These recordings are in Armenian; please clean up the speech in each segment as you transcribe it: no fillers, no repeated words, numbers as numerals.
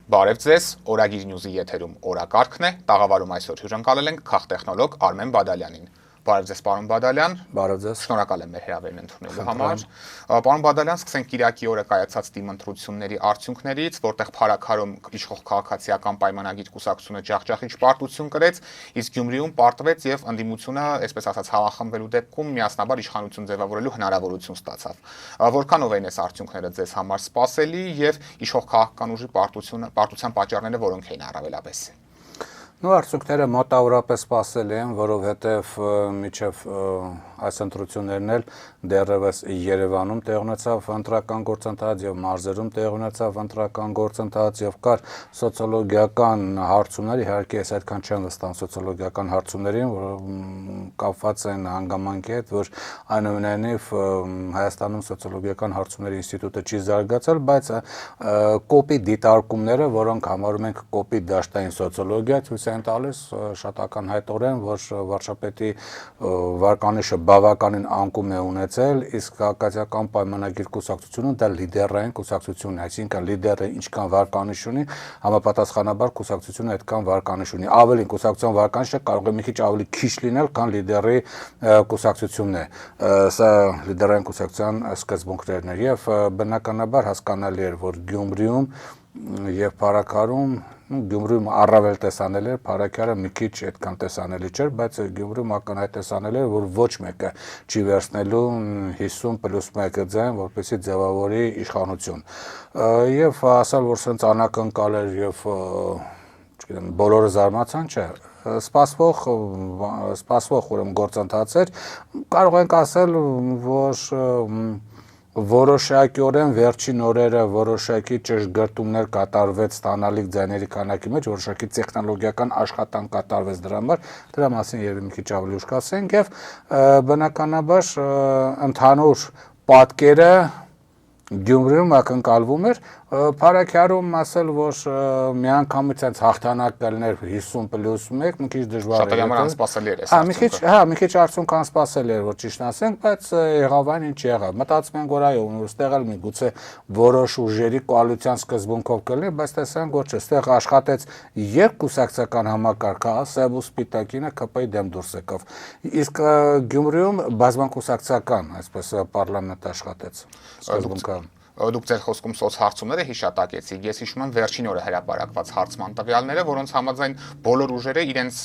Բարև ձեզ, Օրագիր Նյուզի եթերում օրակարգն է, տաղավարում այսօր հյուրընկալել ենք քաղտեխնոլոգ Արմեն Բադալյանին։ Բարև ձեզ, պարոն Բադալյան։ Բարև ձեզ։ Շնորհակալ եմ մեր հրավերն ընդունելու համար։ Պարոն Բադալյան, սկսենք Կիրակի օրը կայացած դիմընտրությունների արդյունքներից, որտեղ Փարաքարում իշխող քաղաքացիական պայմանագիր կուսակցությունը ջախջախիչ պարտություն կրեց, իսկ Գյումրիում պարտվեց եւ ընդդիմությունը, այսպես ասած, հավախմբվելու դեպքում միասնաբար իշխանություն ձևավորելու հնարավորություն ստացավ։ Որքանով են այս արդյունքները ձեզ համար սպասելի եւ իշխող քաղաքական ուժի պարտության պատճառները որոնք էին առավելապես։ Արդյունքները մոտավորապես սպասելի են, որովհետև միջև այս ընտրություններն էլ դեռևս Երևանում տեղ ունեցավ ընտրական գործընթաց եւ մարզերում տեղ ունեցավ ընտրական գործընթաց եւ կար սոցիոլոգիական հարցումներ, իհարկե ես այդքան չեմ վստահում սոցիոլոգիական հարցումներին, որ կապված են հանգամանքի հետ, որ այնուամենայնիվ Հայաստանում սոցիոլոգիական հարցումների ինստիտուտը չի զարգացել, բայց կոպիտ դիտարկումները, որոնք համարում ենք կոպիտ դաշտային սոցիոլոգիա, ցույց են տալիս շատ ակնհայտորեն, որ վարչապետի վարկանիշը բավականին անկում է ունեցել, իսկ քաղաքացիական պայմանագիր կուսակցությունը դա լիդերային կուսակցությունն է, այսինքն լիդերը ինչքան վարկանիշ ունի, համապատասխանաբար կուսակցությունը այդքան վարկանիշ ունի։ Ավելին կուսակցության վարկանիշը կարող է մի քիչ ավելի քիչ լինել, քան լիդերի կուսակցությունն է։ Սա լիդերային կուսակցության սկզբունքներն են եւ բնականաբար հասկանալի էր, որ Գյումրիում եւ Փարաքարում Գյումրիում առավել տեսանելի էր, Փարաքարը մի քիչ այդքան տեսանելի չէր, բայց Գյումրիում ակնհայտ տեսանելի էր, որ ոչ մեկը չի վերցնելու 50+1 ձայն, որպեսզի ձևավորի իշխանություն։ Եվ ասալ, որ սենց անակնկալ էր եւ չգիտեմ, բոլորը զարմացան, չէ։ Սպասվող ուրեմն գործընթաց էր, կարող ենք ասել, որ որոշակիորեն վերջին օրերը որոշակի ճշգրտումներ կատարվեց ստանալիք ձայների քանակի մեջ, որոշակի տեխնոլոգիական աշխատանք կատարվեց դրա համար, դրա մասին երևի մի քիչ ավելի ուշ կասենք եւ բնականաբար ընդհանուր պատկերը Գյումրիում ակնկալվում էր, Փարաքարում ասել, որ միանգամից այնց հաղթանակ կլներ 50+1, մի քիչ դժվար էր։ Շատ համար անսպասելի էր այս արդյունքը։ Մի քիչ արդյունք անսպասելի էր, որ ճիշտ ասենք, բայց եղավ այն ինչ եղավ։ Մտածում ենք, որ այո, այստեղ էլ միգուցե որոշ ուժերի կոալիցիան սկզբունքով կլներ, բայց տեսանք, որ չէ, այստեղ աշխատեց երկկուսակցական համակարգը, սև ու սպիտակինը ԿՊ-ի դեմ դուրս եկավ։ Իսկ Գյումրիում բազմակուսակցական, այսպես պարլամենտ աշխատեց սկզբունքը։ Դուք ձեր խոսքում սոցհարցումները հիշատակեցիք, ես հիշում եմ վերջին օրը հրապարակված հարցման տվյալները, որոնց համաձայն բոլոր ուժերը իրենց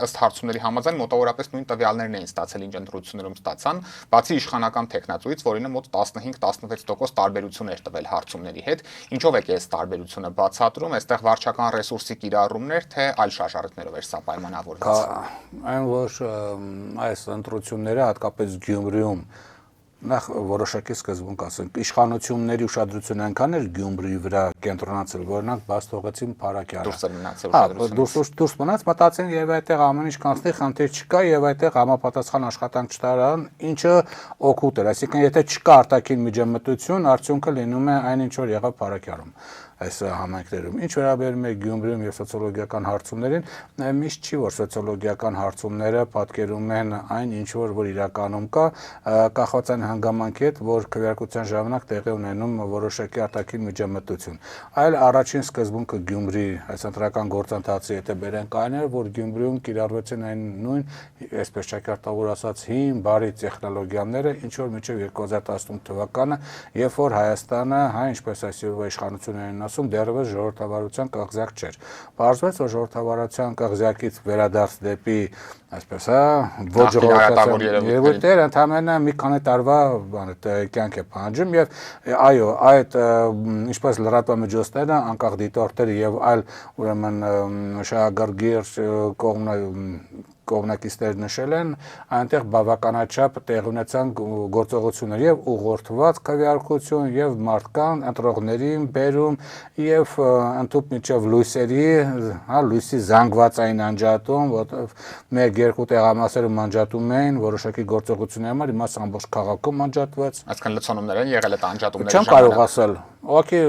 ըստ հարցումների համաձայն մոտավորապես նույն տվյալներն էին ստացել, ինչ ընտրություններում ստացան, բացի իշխանական տեխնացուից, որինը մոտ 15-16% տարբերություն էր տվել հարցումների հետ, ինչով է այս տարբերությունը բացատրում, այստեղ վարչական ռեսուրսի կիրառումներ, թե այլ շարժառիթներով էր սա պայմանավորված։ Այն որ այս ընտրությունները հատկապես Գյումրիում նախ որոշակի սկզբունք ասենք, իշխանությունների ուշադրությունը այնքան էր Գյումրիի վրա կենտրոնացել, որ նրանք բաց թողեցին Փարաքարը։ Դուրս մնաց, մտածեն եւ այդտեղ ամեն ինչ կանցնի, խնդիր չկա եւ այդտեղ համապատասխան աշխատանք չտարան, ինչը օգուտ էր, այսինքն եթե չկա արտաքին միջամտություն, արդյունքը լինում է այն ինչ որ եղավ Փարաքարում այս համայնքներում։ Ինչ վերաբերում է Գյումրիում եւ սոցիոլոգիական հարցումներին, միշտ չի որ սոցիոլոգիական հարցումները պատկերում են այն ինչ որ իրականում կա, կախված այն հանգամանքի հետ, որ քվեարկության ժամանակ տեղի ունենում որոշակի արտաքին միջամտություն։ Այլ առաջին սկզբունքը Գյումրի այս ընտրական գործընթացի եթե բերենք այն էր, որ Գյումրիում կիրառվեցին այն նույն, այսպես ճակատավոր ասած, հին բարի տեխնոլոգիաները, ինչ որ մինչև 2018 թվականը, երբ որ Հայաստանը, ինչպես այսօրվա իշխանություններն ասում, դեռևս ժողովրդավարության կղզյակ չէր։ Պարզվեց, որ ժողովրդավարության կղզյակից վերադարձ դեպի, այսպես ոչ ժողովրդավար երևույթներ ընդհանրապես մի քանի տարվա կյանք է պահանջում եւ այո, այդ ինչպես լրատվամիջոցները, անկախ դիտորդները եւ այլ ուրեմն շահագրգիռ կողմնակիցներ նշել են, այնտեղ բավականաչափ տեղ ունեցան գործողություններ եւ ուղղորդված քվեարկություն եւ մարդկան ընտրողներին բերում եւ ընդհանուր միջև լույսերի, լույսի զանգվածային անջատում, որտեղ 1-2 տեղամասերում անջատում էին որոշակի գործողությունների համար, իմաց ամբողջ քաղաքում անջատվեց։ Այսինքն լցոնումներ են եղել այդ անջատումների ժամանակ։ Չեմ կարող ասել, Ուղղակի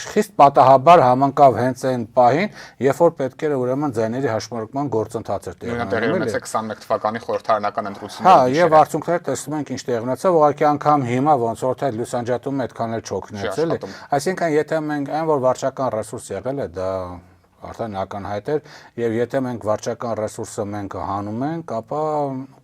խիստ պատահաբար համընկավ հենց այն պահին, երբ որ պետք էր ուրեմն ձայների հաշմարման գործընթաց էր տեղի ունեցել 21 թվականի խորհրդարանական ընտրությունների Հա, եւ արդյունքները տեսնում ենք ինչ տեղի ունեցավ, ուղղակի անգամ հիմա ոնց որ թե լուսանջատումը այդքան էլ չօգնեց, էլի։ Այսինքն եթե մենք այն որ վարչական ռեսուրս եղել է, դա արդեն ականհայտ էր, եւ եթե մենք վարչական ռեսուրսը մենք հանում ենք, ապա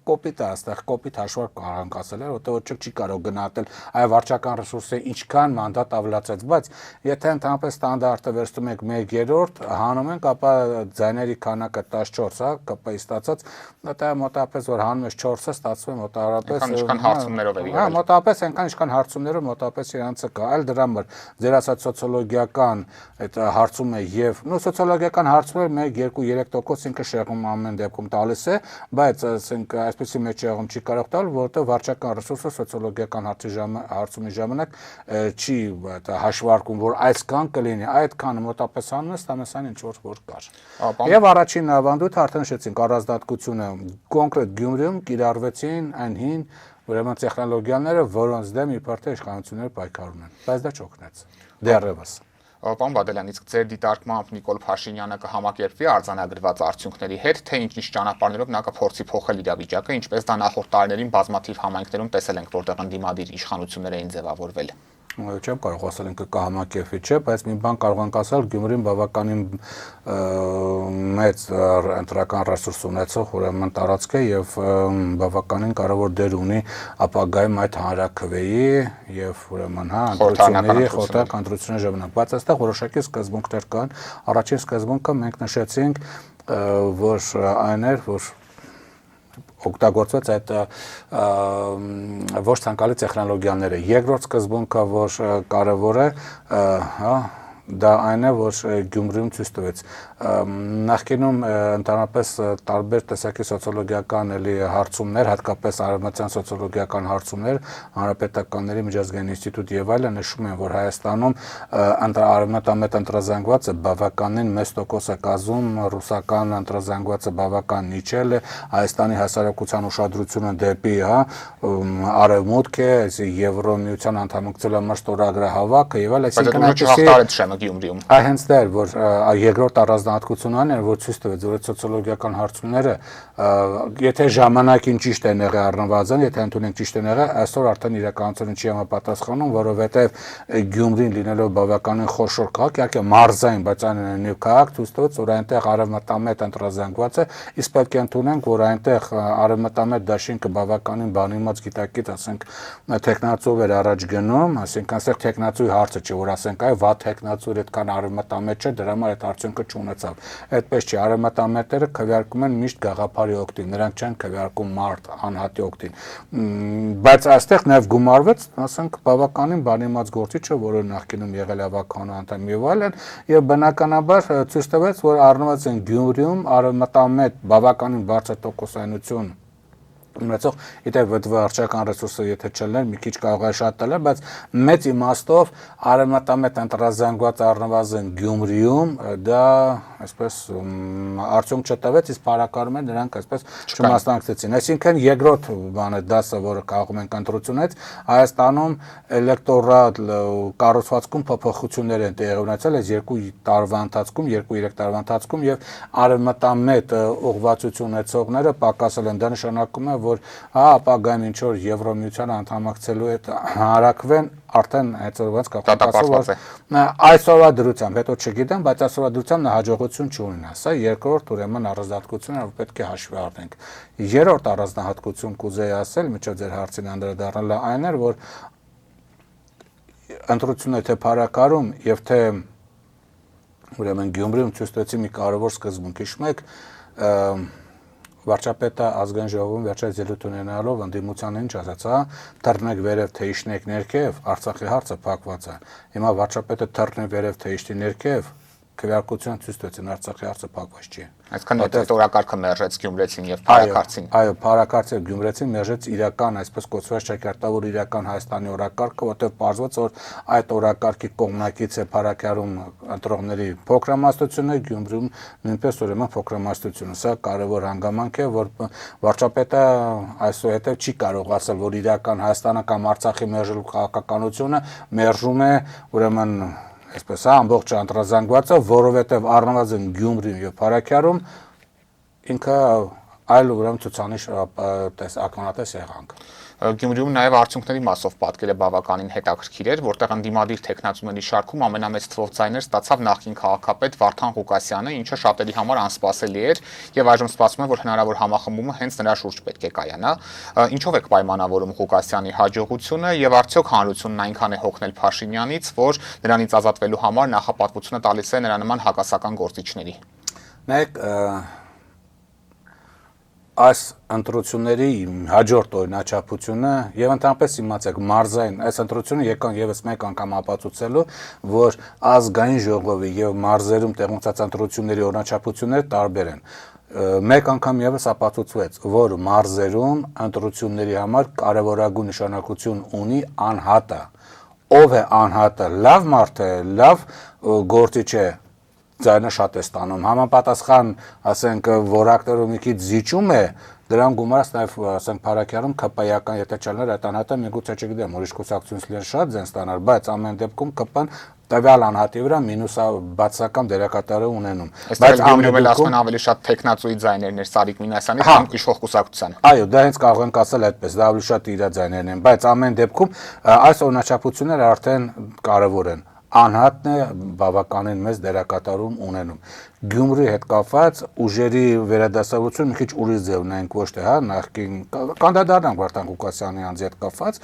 կոպիտ է, այստեղ կոպիտ հաշվարկ կարանք ասել, որտեղ չի կարող գնահատել այ վարչական ռեսուրսը ինչքան մանդատ ավելացած, բայց եթե ընդհանրապես ստանդարտը վերցնում ենք 1/3 հանում ենք, ապա ձայների քանակը 14, հա, ԿՊ-ի ստացած, դա մոտավորապես որ հանում ես 4-ը, ստացվում է մոտավորապես ինչքան հարցումներով է եղել։ Հա, մոտավորապես այնքան ինչքան հարցումներով մոտավորապես իրանցը կա, այլ դրա համար ձեր ասած սոցիոլոգիական այդ հարցում է եւ սոցիոլոգիական հարցումները 1-2-3% ինքը շեղում ամեն դեպքում տալիս է, բայց ասենք այսպեսի մեջեղում չի կարող տալ, որովհետեւ վարչական ռեսուրսը սոցիոլոգիական հարցումի ժամանակ չի հաշվարկում, որ այսքան կլինի, այդքանը մոտավորապես անում է, ստամեսան ինչ որ կար։ Եվ առաջին ավանդույթը արդեն նշեցինք, առանձնատկությունը կոնկրետ Գյումրիում կիրառվեցին այն հին ուրեմն տեխնոլոգիաները, որոնց դեմ իբր թե իշխանությունները պայքարում են, բայց դա չօգնեց դեռևս։ Պարոն Բադալյան, իսկ ձեր դիտարկմամբ Նիկոլ Փաշինյանը կհամակերպվի արձանագրված արդյունքների հետ, թե ինչ ճանապարհներով նա կփորձի փոխել իրավիճակը, ինչպես դա նախորդ տարիներին բազմաթիվ համայնքներում տեսել ենք, որտեղ ընդդիմադիր իշխանություններ էին ձևավորվել։ Չեմ կարող ասել ինքը կհամակերպվի, չէ, բայց մի բան կարող ենք ասել, Գյումրին բավականին մեծ ընտրական ռեսուրս ունեցող ուրեմն տարածք է եւ բավականին կարևոր դեր ունի ապագայում այդ հանրաքվեի եւ ուրեմն հա ընտրությունների խորհրդական ընտրությունների ժամանակ, բայց այստեղ որոշակի սկզբունքներ կան։ Առաջին սկզբունքը մենք նշեցինք, որ այն էր, որ օգտագործված այդ ոչ ցանկալի տեխնոլոգիաները։ Երկրորդ սկզբունքը, որ կարևոր է, հա, դա այն է, որ Գյումրիում ցույց տվեց։ Նախկինում ընդհանրապես տարբեր տեսակի սոցիոլոգիական հարցումներ, հատկապես արևմտյան սոցիոլոգիական հարցումներ, հանրապետականների միջազգային ինստիտուտ եւ այլը նշում են, որ Հայաստանում արևմտամետ ընտրազանգվածը բավականին մեծ տոկոս է կազմում, ռուսական ընտրազանգվածը բավական իջել է, Հայաստանի հասարակության ուշադրությունը դեպի արևմուտք է, Եվրոմիության անդամակցության համար ստորագրահավաքը եւ այլն, այսինքն Գյումրիում։ Հենց դա էր, որ երկրորդ առանձնահատկությունն այն էր, որ ցույց տվեց, որ սոցիոլոգիական հարցումները, եթե ժամանակին ճիշտ են եղել առնվազն, եթե ընդունենք ճիշտ են եղել, այսօր արդեն իրականությունն չի համապատասխանում, որովհետև Գյումրին լինելով բավականին խոշոր քաղաք, իհարկե մարզային, բայց այնուամենայնիվ քաղաք, ցույց տվեց, որ այնտեղ արևմտամետ ընտրազանգված է, իսկ պետք է ընդունենք, որ այնտեղ արևմտամետ դաշինքը բավականին բանիմաց գիտակից, ասենք, տեխնացով էր առաջ գնում, ասենք, այստեղ տեխնացուի հարցը չէ, որ ասենք, այ վատ տեխնացու այդքան արևմտամետ չէ, դրա համար այդ արդյունքը չունեցավ։ Այդպես չի, արևմտամետերը քվեարկում են միշտ գաղափարի օգտին, նրանք չեն քվեարկում մարդ անհատի օգտին։ Բայց այստեղ նաև գումարվեց, ասենք, բավականին բանիմաց գործիչը, որը նախկինում եղել է Ավագանու անդամ եւ այլն, եւ բնականաբար ցույց տվեց, որ առնվազն Գյումրիում արևմտամետ բավականին բարձր տոկոսայնություն ունեցող, եթե վարչական ռեսուրսը եթե չլներ, մի քիչ կարող է շատ տալ, բայց մեծ իմաստով արևմտամետ ընտրազանգված առնվազն Գյումրիում դա այսպես արդյունք չտվեց, իսկ փառակարում են նրանք այսպես չմասնակցեցին։ Այսինքն երկրորդ բանը դասը, որը կարողում ենք ընտրությունից, Հայաստանում էլեկտորալ կառուցվածքում փոփոխություններ են տեղի ունեցել այս 2 տարվա ընթացքում, 2-3 տարվա ընթացքում եւ արևմտամետ ուղղվածություն ունեցողները պակասել են, դա նշանակում է, որ ապագայում ինչ որ Եվրոմիության անդամակցելու հետ հարակվեն արդեն այսօրվանց կապակցված այսօրվա դրությամբ, հետո չգիտեմ, բայց այսօրվա դրությամբ նա հաջողություն չունենա։ Սա երկրորդ ուրեմն առանձնահատկությունն է, որ պետք է հաշվի առնենք։ Երրորդ առանձնահատկություն կուզեի ասել, միջով ձեր հարցին անդրադառնալը այն էր, որ ընտրությունը թե փառակարում եւ թե ուրեմն Գյումրիում ցույց տվեցի մի կարևոր սկզբունք, հիշում եք, վարչապետը ազգային ժողովում վերջերս ելույթ ունենալով ընդդիմության ինչ ասաց, հա, թռնեք վերև թե իջնեք ներքև, Արցախի հարցը փակված է։ Հիմա վարչապետը թռնի վերև թե իջնի ներքև, քվեարկության ցույց տվեցին Արցախի հարցը փակված չի։ Այսքան այդ օրակարգը մերժեց Գյումրեցին եւ Փարաքարցին։ Այո, Փարաքարցը Գյումրեցին մերժեց իրական, այսպես կոչված ճակատավոր իրական Հայաստանի օրակարգը, որտեղ պարզվեց, որ այդ օրակարգի կողմնակից է Փարաքարում ընտրողների փոքրամասնությունը, Գյումրիում նույնպես ուրեմն փոքրամասնությունը։ Սա կարևոր հանգամանք է, որ վարչապետը այսուհետև չի կարող ասել, որ իրական Հայաստանը կամ Արցախի մերժելու քաղաքականությունը մերժում է ուրեմն այսպես ամբողջ անդրազանգվածը, որովհետև առնվազն Գյումրիում եւ Փարաքարում ինքը այլ ուրեմն ցուցանիշ ականատես եղանք։ Գյումրիում նաև արդյունքների մասով պատկերը բավականին հետաքրքիր էր, որտեղ ընդդիմադիր տեխնացուների շարքում ամենամեծ թվով ձայներ ստացավ նախկին քաղաքապետ Վարդան Ղուկասյանը, ինչը շատերի համար անսպասելի էր եւ այժմ սպասվում է, որ հնարավոր համախմբումը հենց նրա շուրջ պետք է կայանա։ Ինչով եք պայմանավորում Ղուկասյանի հաջողությունը եւ արդյոք հանրությունն այնքան է հոգնել Փաշինյանից, որ նրանից ազատվելու համար նախապատվությունը տալիս է նրա նման հակասական գործիչների։ Նայեք, այս ընտրությունների հաջորդ օրինաչափությունը եւ ընդհանրապես իմացեք մարզային այս ընտրությունը եկան եւս մեկ անգամ ապացուցելու, որ ազգային ժողովի եւ մարզերում տեղունցած ընտրությունների օրինաչափությունները տարբեր են։ Մեկ անգամ եւս ապացուցվեց, որ մարզերում ընտրությունների համար կարևորագույն նշանակություն ունի անհատը։ Ով է անհատը, լավ մարդ է, լավ գործիչ է, ձայնը շատ է ստանում, համապատասխան, ասենք, որակներով մի քիչ զիջում է, դրան գումարած նաև, ասենք, Փարաքարում ԿՊ-ական եթե չլներ այդ անհատը միգուցե չգիտեմ, ուրիշ կուսակցությունից լիներ շատ ձեն ստանալ, բայց ամեն դեպքում ԿՊ-ն տվյալ անհատի վրա մինուսաբացական դերակատարը ունենում։ Բայց Գյումրիում էլ ասում են ավելի շատ տեխնացուի ձայներն էր Սարիկ Մինասյանի կամ իշխող կուսակցության։ Այո, դա հենց կարող ենք ասել այդպես, դա ավելի շատ իր ձայներն են, բայց ամեն դեպքում այս օրինաչափությունները արդեն կարևոր են։ Անհատն է բավականին մեծ դերակատարում ունենում։ Գյումրի հետ կապված ուժերի վերադասավորություն մի քիչ ուրիշ ձև ունենք, ոչ թե հա նախկին կանդադառնանք Վարդան Ղուկասյանի անձի հետ կապված,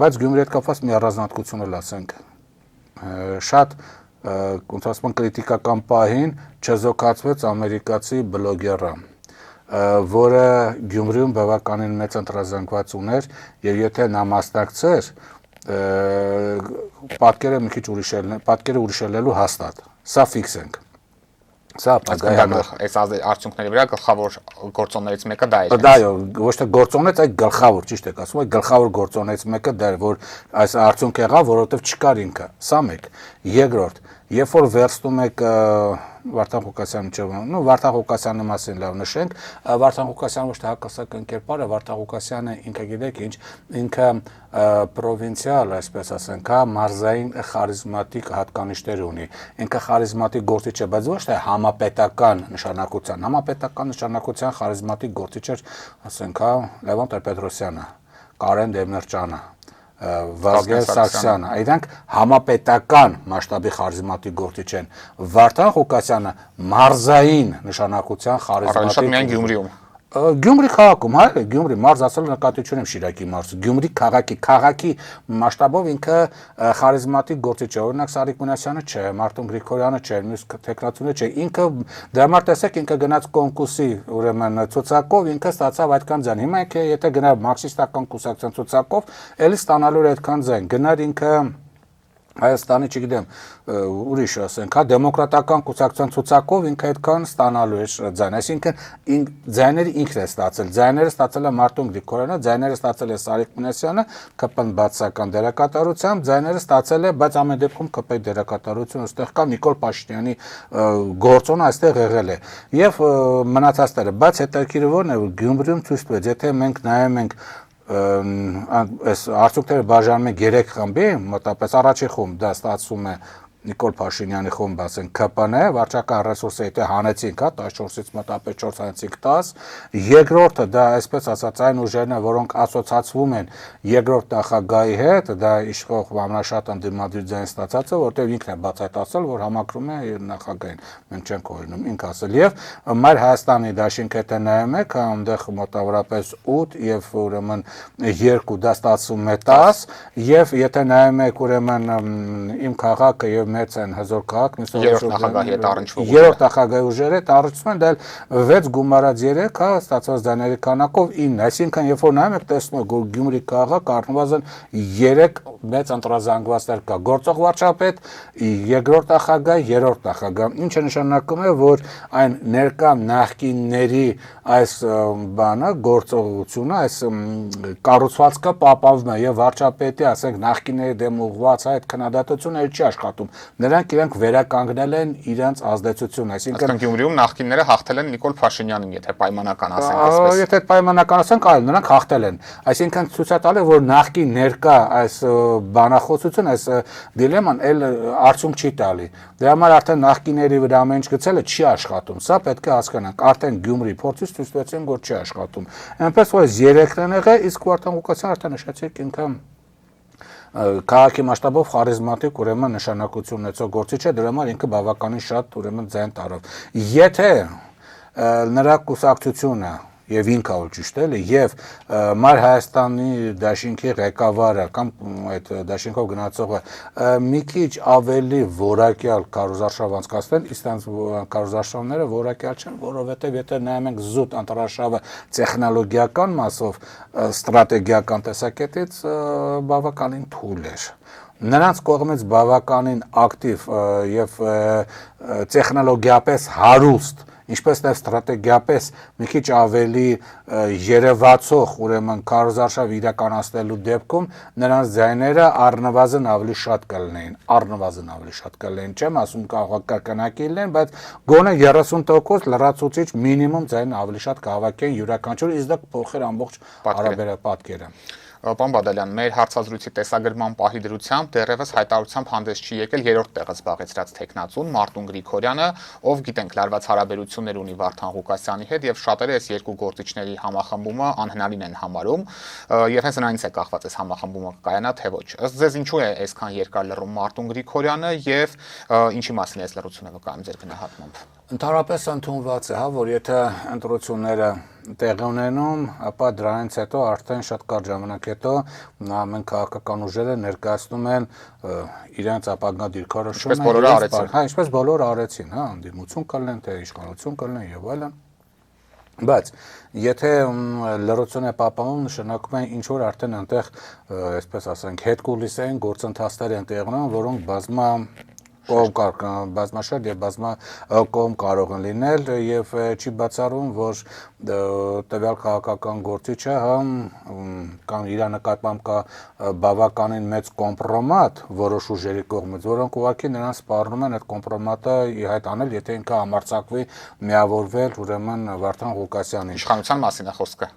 բայց Գյումրի հետ կապված մի առանձնահատկություն էլ ասենք։ Շատ ոնց ասում են կրիտիկական պահին չզոքացվեց ամերիկացի բլոգերը, որը Գյումրիում բավականին մեծ ընտրազանգված ուներ եւ եթե նա մասնակցեր պատկերը մի քիչ ուրիշելելու հաստատ։ Սա ֆիքս ենք։ Սա այս արդյունքների վրա գլխավոր գործոններից մեկը դա է։ Դա այո, ոչ թե գործոնից, այլ գլխավոր, ճիշտ եք ասում, այլ գլխավոր գործոններից մեկը դա էր, որ այս արդյունք եղավ, որովհետև չկար ինքը։ Սա մեկ։ Երկրորդ, երբ որ վերցնում եք Վարդան Ղուկասյանը, Վարդան Ղուկասյանի մասին լավ նշենք, Վարդան Ղուկասյանը ոչ թե հակասական կերպար է, Վարդան Ղուկասյանը ինքը գիտեք ինչ, ինքը պրովինցիալ, այսպես ասենք, մարզային խարիզմատիկ հատկանիշներ ունի։ Ինքը խարիզմատիկ գործիչ է, բայց ոչ թե համապետական նշանակության խարիզմատիկ գործիչ էր, ասենք, Լևոն Տեր-Պետրոսյանը, Կարեն Դեմիրճյանը, Վազգեն Սարգսյանը, իրանք համապետական մասշտաբի խարիզմատիկ գործիչ են։ Վարդան Ղուկասյանը մարզային նշանակության խարիզմատիկ միայն Գյումրիում։ Գյումրի քաղաքում, հա, Գյումրի մարզ ասել նկատի չունեմ Շիրակի մարզը, Գյումրի քաղաքի մասշտաբով ինքը խարիզմատիկ գործիչ է, օրինակ Սարիկ Մինասյանը չէ, Մարտուն Գրիգորյանը չէ, մյուս տեխնացուները չէ, ինքը դրա համար տեսեք ինքը գնաց կոնկուրսի, ուրեմն ցուցակով ինքը ստացավ այդքան ձայն։ Հիմա ինքը եթե գնար մարքսիստական կուսակցության ցուցակով, էլի ստանալու էր այդքան ձայն։ Գնար ինքը Հայաստանի, չգիտեմ, ուրիշ ասենք, հա, դեմոկրատական կուսակցության ցուցակով ինքը այդքան ստանալու էր ձայն, այսինքն ձայները ինքն է ստացել, ձայները ստացել է Մարտուն Գրիգորյանը, ձայները ստացել է Սարիկ Մինասյանը, ԿՊ-ն բացական դերակատարությամբ, ձայները ստացել է, բայց ամեն դեպքում ԿՊ-ի դերակատարությունը այստեղ կա, Նիկոլ Փաշինյանի գործոնը այստեղ եղել է։ Եվ մնացածները, բայց հետաքրքիրը ո՞րն է, որ Գյումրիում ցույց տվեց, եթե մենք նայում ենք այս արդյունքները բաժանում են 3 խմբի, մոտապես առաջին խումբ դա ստացվում է Նիկոլ Փաշինյանի խումբ, ասենք ԿՊ-ն է, վարչական ռեսուրսը եթե հանեցինք, հա, 14-ից մոտապես 4 հանեցինք 10, երկրորդը դա այսպես ասած այն ուժերն են, որոնք ասոցացվում են երկրորդ նախագահի հետ, դա իշխող ամենաշատ ընդդիմադիր ձայն ստացածը, որտեղ ինքն է բացահայտացել, որ համակրում է նախագահին, մենք չենք օրինում, ինքը ասել, եւ Մայր Հայաստանի դաշինքը եթե նայում եք, այնտեղ մոտավորապես 8 եւ ուրեմն 2 դա ստացվում է 10, եւ եթե նայում եք ուրեմն իմ քաղաքը եւ մեծ են հզոր քաղաք, երրորդ նախագահի հետ առնչվող երրորդ նախագահի ուժերը հետ առնչվում են, դա 6 գումարած 3, հա, ստացված դաների քանակով 9, այսինքն երբ որ նայում եք տեսնում եք որ Գյումրի քաղաք առնվազն 3 մեծ ընտրազանգվածներ կա, գործող վարչապետ, երկրորդ նախագահ, երրորդ նախագահ, ինչը նշանակում է, որ այն ներկա նախկինների այս բանը գործողությունը, այս կառուցվածքը պապավում է եւ վարչապետի, ասենք նախկինների դեմ ուղղված այդ քննադատությունը չի աշխատում։ Նրանք իրենք վերականգնել են իրենց ազդեցությունը, այսինքն Գյումրիում նախկինները հաղթել են Նիկոլ Փաշինյանին, եթե պայմանական ասենք այսպես։ Եթե պայմանական ասենք, այլ նրանք հաղթել են։ Այսինքն ցույց է տալի, որ նախկին ներկա այս բանախոսությունը, այս դիլեման էլ արդյունք չի տալի։ Դրա համար արդեն նախկինների վրա ամեն ինչ գցելը չի աշխատում։ Սա պետք է հասկանանք։ Արդեն Գյումրի փորձից ցույց տվեցին, որ չի աշխատում։ Այնպես որ այս 3-ն են եղել, իսկ Վարդան Ղուկասյանն արդեն նշեցիք ինքը քաղաքի մասշտաբով խարիզմատիկ ուրեմն նշանակություն ունեցող գործիչ է, դրա համար ինքը բավականին շատ ուրեմն ձայն տարավ։ Եթե նրա կուսակցությունը եւ ինքը ալ ճիշտ էլի եւ Մայր Հայաստանի դաշինքի ղեկավարը կամ այդ դաշինքով գնացողը մի քիչ ավելի որակյալ կառուցարշավ անցկացնեն, իստանց կառուցարշավները որակյալ չեն, որովհետեւ եթե նայում ենք զուտ անտրաշավը տեխնոլոգիական մասով, ստրատեգիական տեսակետից բավականին թույլ էր։ Նրանց կողմից բավականին ակտիվ եւ տեխնոլոգիապես հարուստ ինչպես նաև ստրատեգիապես մի քիչ ավելի երևացող ուրեմն կառուցարշավ իրականացնելու դեպքում նրանց ձայները առնվազն ավելի շատ կլինեին, չեմ ասում կարող կրկնակի լինեն, բայց գոնե 30% լրացուցիչ մինիմում ձայն ավելի շատ կհավաքեն յուրաքանչյուր, իսկ դա փոխեր ամբողջ պատկերը։ Պարոն Բադալյան, մեր հարցազրույցի տեսագրման պահի դրությամբ դեռևս հայտարարությամբ հանդես չի եկել երրորդ տեղը զբաղեցրած տեխնացուն Մարտուն Գրիգորյանը, ով գիտենք լարված հարաբերություններ ունի Վարդան Ղուկասյանի հետ եւ շատերը այս երկու գործիչների համախմբումը անհնարին են համարում եւ հենց նրանից է կախված այս համախմբումը կայանա թե ոչ։ Ըստ ձեզ ինչու է այսքան երկար լռում Մարտուն Գրիգորյանը եւ ինչի մասին է այս լռությունը վկայում ձեր գնահատմամբ։ Ընդհանրապես ընդունված է, հա, որ եթե ընտրությունները տեղի ունենում, ապա դրանից հետո արդեն շատ կարճ ժամանակ հետո ամեն քաղաքական ուժերը ներկայացնում են իրենց ապագա դիրքորոշումը, ինչպես բոլորը արեցին, հա, ընդդիմություն կլինեն, թե իշխանություն կլինեն եւ այլն։ Բայց եթե լռություն է պահպանում, նշանակում է ինչ որ արդեն այնտեղ, այսպես ասենք, հետկուլիսային գործընթացներ են տեղի ունենում, որոնք բազմաշերտ եւ բազմակողմ կարող են լինել եւ չի բացառում, որ տվյալ քաղաքական գործիչը կամ իր նկատմամբ կա բավականին մեծ կոմպրոմատ որոշ ուժերի կողմից, որոնք ուղղակի նրան սպառնում են այդ կոմպրոմատը իհայտ անել, եթե ինքը համարձակվի միավորվել ուրեմն Վարդան Ղուկասյանին։ Իշխանության մասին է խոսքը։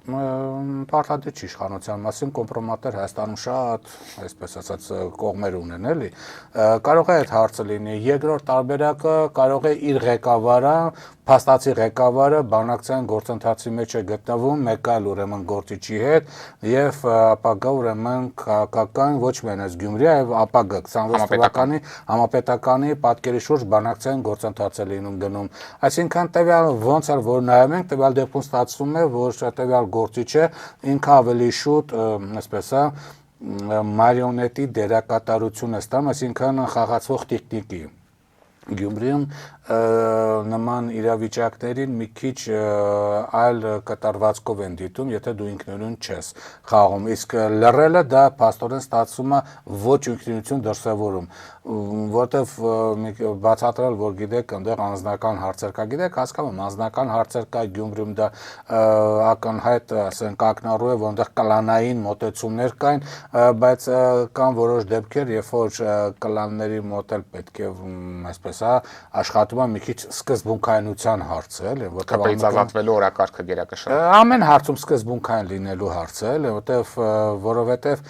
Պարտադիր չի իշխանության մասին, կոմպրոմատներ Հայաստանում շատ, այսպես ասած, կողմեր ունեն, էլի։ Կարող է այդ հարցը լինի։ Երկրորդ տարբերակը կարող է իր ղեկավարը, փաստացի ղեկավարը բանակցային գործընթացի մեջ է գտնվում մեկ այլ ուրեմն գործիչի հետ եւ ապագա ուրեմն քաղաքական ոչ միայն այս Գյումրի, այլ ապագա 26 թվականի համապետականի պատկերի շուրջ բանակցային գործընթաց է լինում գնում։ Այսինքն տվյալ ոնց էլ որ նայում ենք, տվյալ դեպքում ստացվում է, որ տվյալ գործիչը ինքը ավելի շուտ, այսպես է, մարիոնետի դերակատարություն է ստանում, այսինքն խաղացող տիկնիկի։ Գյումրիում նման իրավիճակներին մի քիչ այլ կատարվածքով են դիտում, եթե դու ինքնուրույն չես խաղում, իսկ լռելը դա փաստորեն ստացվում է ոչ ինքնուրույնություն դրսևորում, որովհետև բացատրել, որ գիտեք, այնտեղ անձնական հարցեր կա, գիտեք, հասկանում եմ, անձնական հարցեր կա Գյումրիում, դա ակնհայտ, ասենք, ակնառու է, որ այնտեղ կլանային մոտեցումներ կային, բայց կան որոշ դեպքեր, երբ որ կլանների մոտ էլ պետք է, այսպես է, աշխատում մի քիչ սկզբունքայնության հարց է, էլի, որտեղ ազատվելու օրակարգը գերակշռ։ Ամեն հարցում սկզբունքային լինելու հարց է, էլի, որովհետև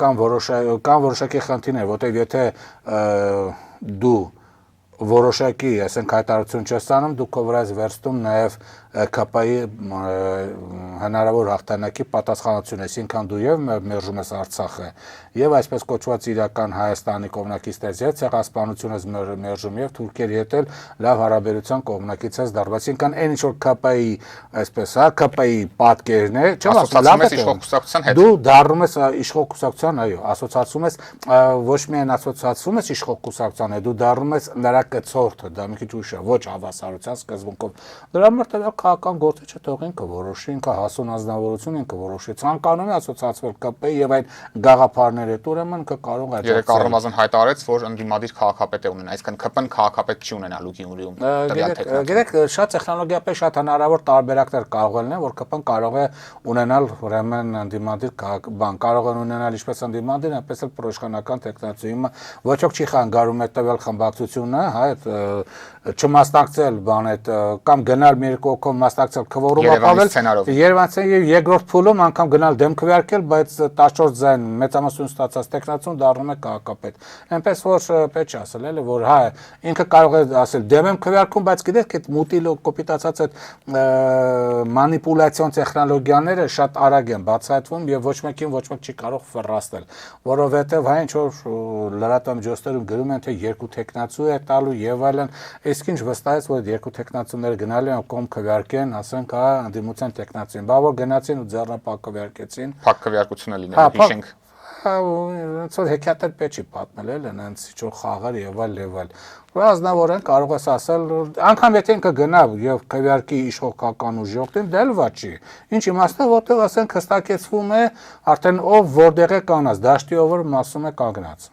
կան որոշակի խնդիրներ, որտեղ եթե դու որոշակի, ասենք, հայտարարություն չես անում, դու քո վրայից վերցնում նաև ԿՊ-ի հնարավոր հաղթանակի պատասխանատվություն, այսինքն դու եւ մերժում ես Արցախը եւ այսպես կոչված իրական Հայաստանի կողմնակիցներից հետ ցեղասպանությունը մերժում եւ թուրքերի հետ էլ լավ հարաբերության կողմնակից ես դարձել, այսինքն այն ինչ որ ԿՊ-ի այսպես ԿՊ-ի պատկերն է, չեմ ասում լավ է իշխող կուսակցության հետ։ Դու դառնում ես իշխող կուսակցության, այո, ասոցացում ես ոչ միայն ասոցացում ես իշխող կուսակցության, դու դառնում ես նրա կցորդը, դա մի քիչ ուրիշ է, ոչ հավասարության սկզբունքով։ Դրա համար քաղաքական գործիչը թող ինքը որոշի, ինքը հասուն ազնվորություն ինքը որոշի։ Ցանկանում է ասոցացվել ԿՊ-ի եւ այն գաղափարների հետ, ուրեմն ինքը կարող է Երեք առնվազն հայտարարեց, որ ընդդիմադիր քաղաքապետ է ունենա, այսինքն ԿՊ-ն քաղաքապետ չի ունենալու Գյումրիում։ Գիտեք, շատ տեխնոլոգիապես շատ հնարավոր տարբերակներ կարող լինեն, որ ԿՊ-ն կարող է ունենալ ուրեմն ընդդիմադիր բան, կարող են ունենալ ինչպես ընդդիմադիր, այնպես էլ պրոիշխանական տեխնացիումը, ոչ ոք չի խանգարում այդ տվյալ խմբակցությունը, հա, չմասնակցել բան այդ կամ գնալ մի երկու օկով մասնակցել քվորում ապավել Երևանցի եւ երկրորդ փուլում անգամ գնալ դեմ քվեարկել, բայց 14 ձայն մեծամասնություն ստացած տեխնացուն դառնում է քաղաքապետ։ Այնպես որ պետք է ասել էլի, որ հա ինքը կարող է ասել դեմ եմ քվեարկում, բայց գիտեք այդ մուտիլո կոպիտացած այդ մանիպուլյացիոն տեխնոլոգիաները շատ արագ են բացահայտվում եւ ոչ մեկին ոչ մեկ չի կարող ֆռաստել, որովհետեւ հա ինչ որ լրատվամիջոցներում գրում են թե երկու տեխնացու է տալու եւ այլն, իսկ ինչ վստահեց որ երկու տեխնացուները գնալի են կողմ քվեարկեն, ասենք հա անդիմության տեխնացին, բա որ գնացին ու ձեռնապահ քվեարկեցին, փակ քվեարկությունը լինելու հիշենք ոնց որ հեքիաթեր պետք չի պատմել էլ այնց ինչ որ խաղեր եւ այլ Ազնվորեն կարող ես ասել անգամ եթե ինքը գնա եւ քվեարկի իշխող քաղաքական ուժի օգտին դա էլ վատ չի ինչ իմաստն է որտեղ ասենք հստակեցվում է արդեն ով որտեղ է կանգնած դաշտի ով որ մասում է կանգնած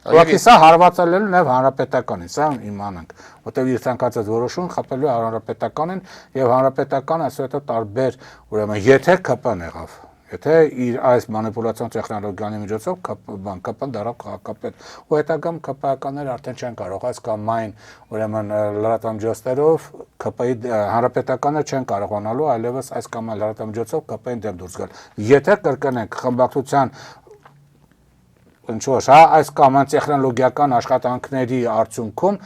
Ուղղակի սա հարվածել է նաև հանրապետականին, սա իմանանք, որտեղ իր ցանկացած որոշում խփելու հանրապետականին եւ հանրապետականը այսօր տարբեր ուրեմն եթե ԿՊ-ն եղավ Եթե իր այս մանիպուլյացիոն տեխնոլոգիաների միջոցով ԿՊ-ն դարավ քաղաքապետ, ու հետագամ ԿՊ-ականները արդեն չեն կարող այս կամ այն ուրեմն լրատվամիջոցներով ԿՊ-ի հանրապետականները չեն կարողանալու այլևս այս կամ այլ լրատվամիջոցով ԿՊ-ին դեմ դուրս գալ։ Եթե կրկնենք խմբակցության Ինչու՞ հա այս կամ այն տեխնոլոգիական աշխատանքների արդյունքում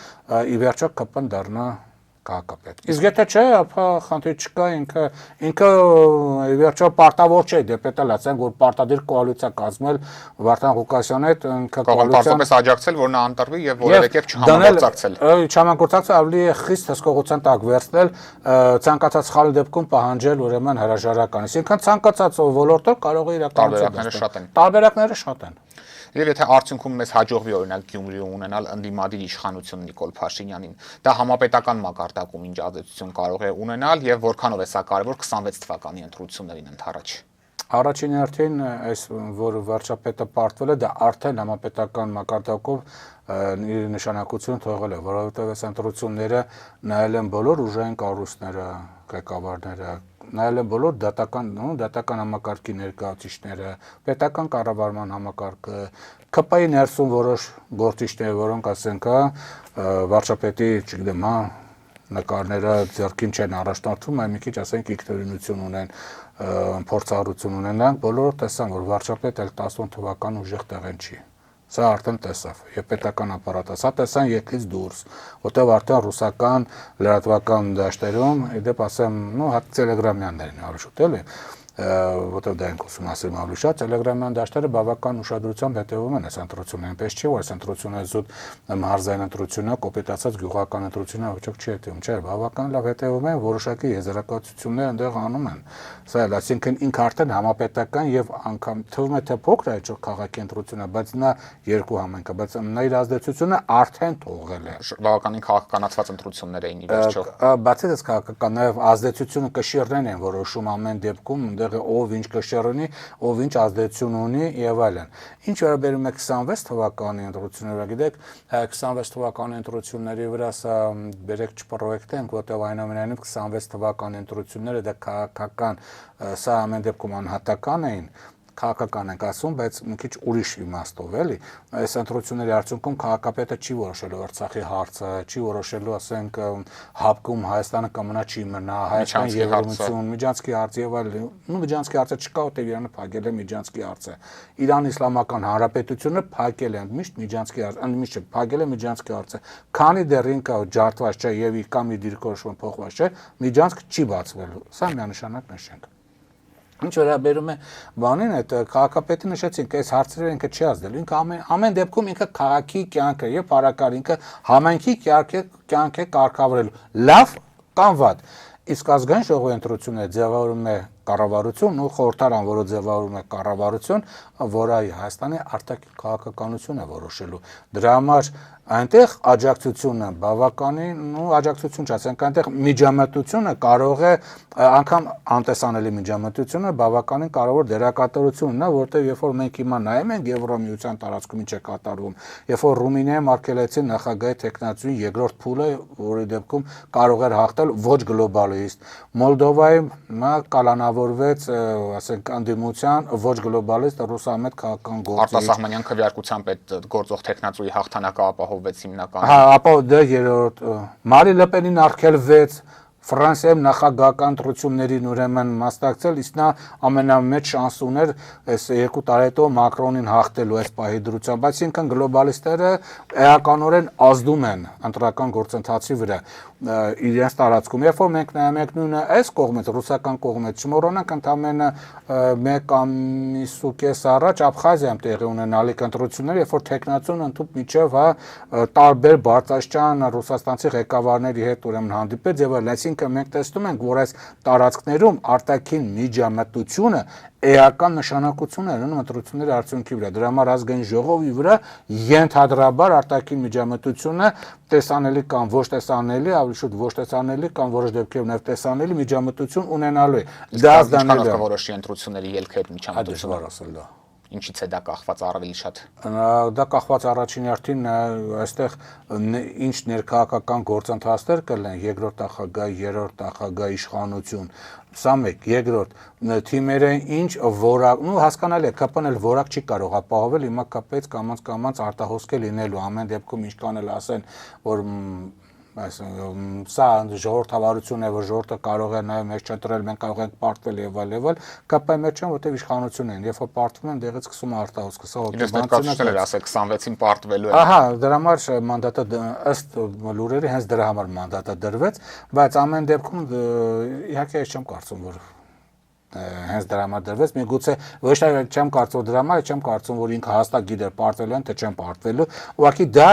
ի վերջո ԿՊ-ն դառնա քաղաքապետ։ Իսկ եթե չէ, ապա խնդիր չկա, ինքը ի վերջո պարտավոր չէ դեպետել, ասենք որ պարտադիր կոալիցիա կազմել Վարդան Ղուկասյանի հետ, ինքը կոալիցիան աջակցել, որ նա անտարվի եւ որևէ կերպ չհամագործակցել։ Չհամագործակցել ավելի է խիստ հսկողության տակ վերցնել, ցանկացած սխալի դեպքում պահանջել ուրեմն հրաժարական։ Այսինքն ցանկացած ոլորտով կարող է իրականացնել։ Տարբերակները շատ են։ Եվ եթե արդյունքում մեզ հաջողվի օրինակ Գյումրիում ունենալ ընդդիմադիր իշխանություն Նիկոլ Փաշինյանին, դա համապետական մակարդակում ինչ ազդեցություն կարող է ունենալ եւ որքանով է սա կարեւոր 26 թվականի ընտրություններին ընդառաջ։ Առաջին հերթին այս որ վարչապետը պարտվել է, դա արդեն համապետական մակարդակով իր նշանակություն թողել է, որովհետեւ այս ընտրությունները նայել են բոլոր ուժային կառույցները, ղեկավարները, նայել են բոլոր դատական համակարգի ներկայացուցիչները, պետական կառավարման համակարգը, ԿՊ-ի ներսում որոշ գործիչներ, որոնք ասենք վարչապետի, չգիտեմ, նկարները ձեռքին չեն առաջնորդվում, այլ մի քիչ ասենք ինքնուրույնություն ունեն, փորձառություն ունենան, բոլորը տեսան, որ վարչապետը 18 թվական ուժեղ տեղեն չի։ Սա արդեն տեսավ, եւ պետական ապարատը, սա տեսան եկից դուրս, որտեղ արդեն ռուսական լրատվական դաշտերում, իդեպ ասեմ, հատ տելեգրամյաններն ավելի շուտ էլի, որտեղ դա ենք ուսումնասիրում ավելի շատ, տելեգրամյան դաշտերը բավական ուշադրությամբ հետևում են այս ընտրություններին, այնպես չի, որ այս ընտրությունը զուտ մարզային ընտրությունը, կոպիտացած գյուղական ընտրությունը ոչ ոք չի հետևում, չէ, բավական լավ հետևում են, որոշակի եզրակացություններ այնտեղ անում են։ Սա էլ, այսինքն ինքը արդեն համապետական եւ անգամ թվում է թե փոքր է այդ քաղաքի ընտրությունը, բայց նա երկու համայնք է, բայց նա իր ազդեցությունը արդեն թողել է։ Բավականին քաղաքականացված ընտրություններ էին ի վերջո։ Բացի այս քաղաքական նաեւ ազդեցությունը կշիռներն են որոշում ամեն դեպքում, ով ինչ կշիռնի, ով ինչ ազդեցություն ունի եւ այլն։ Ինչ վերաբերում է 26 թվականի ընտրությունները, գիտեք, 26 թվականի ընտրությունների վրա սա բերեք չպրոյեկտենք, որտեղ այնուամենայնիվ 26 թվականի ընտրությունները դա քաղաքական, սա ամեն դեպքում անհատական էին, քաղաքական ենք ասում, բայց մի քիչ ուրիշ իմաստով էլի, այս ընտրությունների արդյունքում քաղաքապետը չի որոշելու Արցախի հարցը, չի որոշելու, ասենք, հապկում Հայաստանը կմնա, չի մնա, Հայաստան Եվրոմիություն, Միջանցքի հարցը եւ այլն, Միջանցքի հարցը չկա, որտեղ Իրանը փակել է Միջանցքի հարցը։ Իրան Իսլամական Հանրապետությունը փակել է միշտ Միջանցքի հարցը, միշտ փակել է Միջանցքի հարցը։ Քանի դեռ ինքը ջարդված չէ եւ իր կամ իր դիրքորոշումը փոխված չէ, Միջանցք չի բացվելու։ Սա միանշանակ նշենք։ Ինչ վերաբերում է բանին, այդ քաղաքապետը նշեցինք, այս հարցերը ինքը չի ազդելու, ինքը ամեն դեպքում ինքը քաղաքի կյանքը եւ բարակար ինքը համայնքի կյանք է կարգավորելու, լավ կամ վատ։ Իսկ ազգային ժողովի ընտրությունները ձևավորում է կառավարություն ու խորհրդարան, որը ձևավորում է կառավարություն, որը Հայաստանի արտաքին քաղաքականությունը որոշելու։ Դրա համար այնտեղ աջակցությունը բավականին, աջակցություն չասենք, այնտեղ միջամտությունը կարող է անգամ անտեսանելի միջամտությունը բավականին կարևոր դերակատարություն ունենա, որտեղ երբ որ մենք հիմա նայում ենք Եվրոմիության տարածքում ինչ է կատարվում, երբ որ Ռումինիայում արգելեցին նախագահի տեխնացուի երկրորդ փուլը, որի դեպքում կարող էր հաղթել ոչ գլոբալիստ, Մոլդովայում կալանավորվեց, ասենք, անդիմության ոչ գլոբալիստ ռուսամետ քաղաքական գործիչ, արտասահմանյան քվեարկությամբ այդ գործող տեխնացուի հաղթանակը ապահովվեց հիմնականում։ Հա, ապա դա երրորդ Մարի Լեպենին արգելվեց, Ֆրանսիայում նախագահական ընտրություններին ուրեմն մասնակցել, իսկ նա ամենամեծ շանս ուներ այս 2 տարի հետո Մակրոնին հաղթելու այս պահի դրությամբ, բայց ինքն գլոբալիստները էականորեն ազդում են ընտրական գործընթացի վրա իրենց տարածքում։ Երբ որ մենք նայում ենք նույնը այս կողմից, ռուսական կողմից, չմոռանանք ընդամենը 1 ամիս առաջ Աբխազիայում տեղի ունենալիք ընտրություններ, երբ որ տեխնացուն ընդհանուր միջև տարբեր բարձրաստիճան ռուսաստանցի ղեկավարների հետ ուրեմն հանդիպեց եւ այլն, այսինքն մենք տեսնում ենք, որ այս տարածքներում արտաքին միջամտությունը էական նշանակություն է ունենում ընտրությունների արդյունքի վրա։ Դրա համար ազգային ժողովի վրա ենթադրաբար արտաքին միջամտությունը տեսանելի կամ ոչ տեսանելի, ավելի շուտ ոչ տեսանելի կամ որոշ դեպքերում նաև տեսանելի միջամտություն ունենալու է։ Դա ազդանելու է որոշի ընտրությունների ելքը այդ միջամտությունը։ Դժվար ասել դա։ Ինչից է դա կախված ավելի շատ։ Դա կախված առաջին հերթին այստեղ ինչ ներքաղաքական գործընթացներ կլինեն, երկրորդ նախագահ, երրորդ նախագահ իշխանություն, սա մեկ, երկրորդ թիմերը ինչ որակ, հասկանալի է, ԿՊ-ն էլ որակ չի կարող ապահովել, հիմա ԿՊ-ից կամաց արտահոսք է լինելու, ամեն դեպքում ինչքան էլ ասեն, որ սա ժողովրդավարություն է, որ ժողովուրդը կարող է նաև մեզ չընտրել, մենք կարող ենք պարտվել եւ այլ, ԿՊ-ի մեջ չեն, որտեղ իշխանություն են, երբ որ պարտվում են, դեղից սկսում է արտահոսքը, սա օկտոբերին էր ասել 26-ին պարտվելու է։ Ահա, դրա համար մանդատը ըստ լուրերի հենց դրա համար մանդատը դրվեց, բայց ամեն դեպքում իհարկե ես չեմ կարծում, որ հենց դրա համար դրվեց, միգուցե ոչ թե չեմ կարծում դրա համար, չեմ կարծում, որ ինքը հաստատ գիտեր պարտվելու են, թե չեն պարտվելու, ուղղակի դա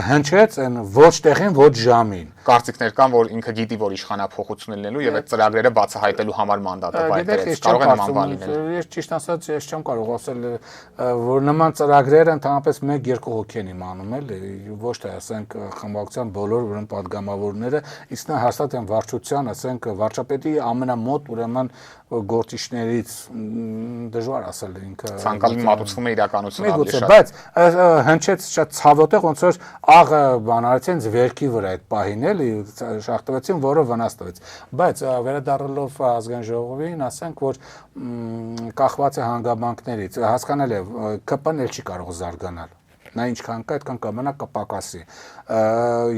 հնչեց այն ոչ տեղին, ոչ ժամին։ Կարծիքներ կան, որ ինքը գիտի, որ իշխանափոխություն է լինելու եւ այդ ծրագրերը բացահայտելու համար մանդատը վայրդրեց։ Կարող է նման բան լինել։ Ես ճիշտ ասած, ես չեմ կարող ասել, որ նման ծրագրերը ընդհանրապես 1-2 հոգի են իմանում, էլի, ոչ թե ասենք խմբակցության բոլոր ուրեմն падգամավորները, իսկ նա հաստատ են վարչության, ասենք վարչապետի ամենամոտ ուրեմն գործիչներից դժվար ասել ինքը ցանկալի մատուցվում է իրականությունը ավելի շատ, բայց հնչեց շատ ցավոտ է, ոնց որ աղը բանարեցին ձերքի վրա այդ պահին էլի շախտվեցին, որը վնաս տվեց, բայց վերադառնալով ազգային ժողովին, ասենք, որ կախված է հանգամանքներից, հասկանալի է, ԿՊ-ն էլ չի կարող զարգանալ, նա ինչքան կա, այդքան կմնա կպակասի։